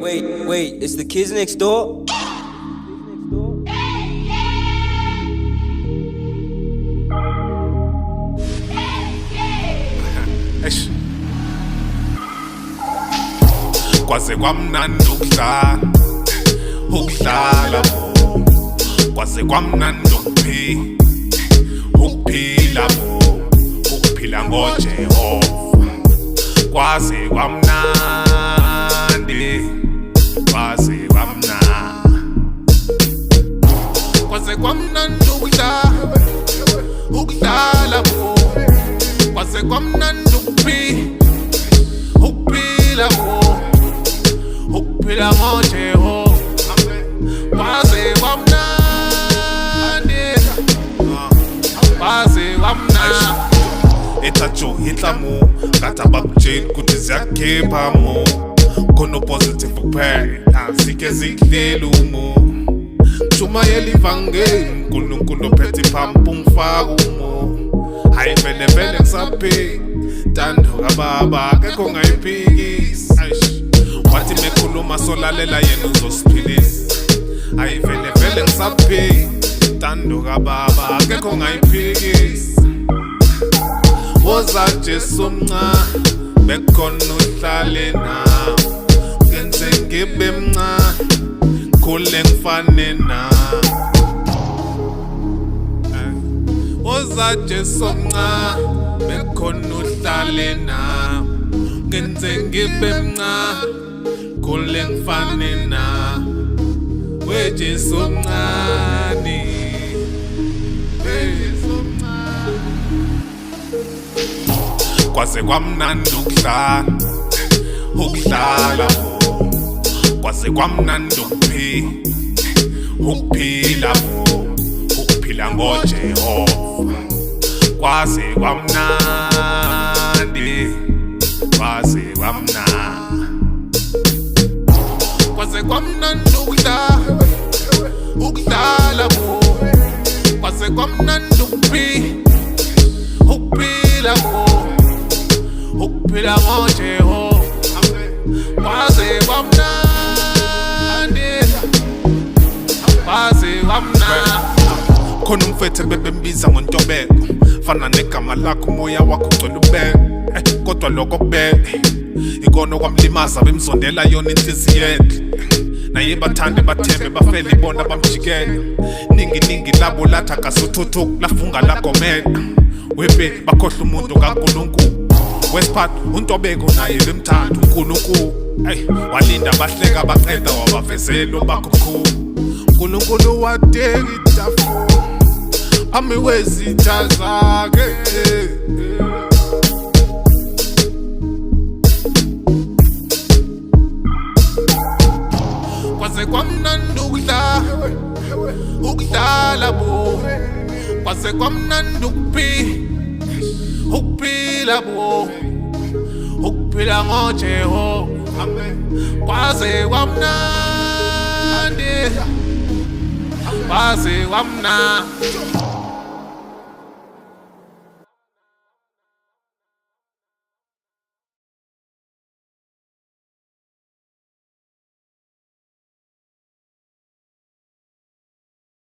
Wait, it's the kids next door? Kwaze kwamnandi ukudlala bo, kwaze kwamnandi ukuphila bo, ukuphila ngoJehova. Kwaze kwamnandi, kwaze kwamnandi, kwaze kwamnandi ukudlala bo, kwaze kwamnandi ukuphila bo, ukuphila ngoJehova. Kwaze kwamnandi, kwaze kwamnandi. Etacho hitlamu kata bakujeni kuti ziyakhipha mo, kono positive kuphela zike zidlela umo. Shumayela ivangeli uNkulunkulu ophethe iphampu ungifaka umo. Hayi vele ngisaphila tando kababa akekho ongayiphikisa. Wathi mekhuluma solalela yena uzosiphilisa. Hayi vele ngisaphila tando kababa akekho ongayiphikisa. Woza Jesu mncane bekhona uhlale nawe, ngenze ngibe mncane khule ngifane nawe. Woza Jesu mncane bekhona uhlale nawe, ngenze ngibe mncane khule ngifane nawe. We Jesu mncane, kwaze kwamnandi ukudlala bo, kwaze kwamnandi ukuphila bo, ukuphila ngoJehova. Kwaze kwamnandi, kwaze kwamnandi, kwaze kwamnandi ukudlala bo, kwaze kwamnandi ukuphila bo, ukuphila ngoJehova. Kwaze kwamnandi, kwaze kwamnandi. Khona umfethu bebembiza ngoNtobeko, fana negama lakho umoya wakho ugcwele ubeke. Kodwa lokho kubeke ikona kwamlimaza, bemzondela yona inhliziyo enhle. Naye bathande bathembe bafele ibona bamjikela. Ningi labo lathi akasuthuthuku lafunga lagomela. Webe bakhohlwa umuntu kaNkulunkulu. Wesiphat uNtobeko naye bemthanda uNkulunkulu. Walinda bahleka baqeda wabavezela bakho khulu. uNkulunkulu wadeka itafula phambi kwezitha zakhe. Kwaze kwamnandi ukudlala bo, kwaze kwamnandi ukuphila bo, ukuphila ngoJehova. Kwaze kwamnandi, kwaze kwamnandi.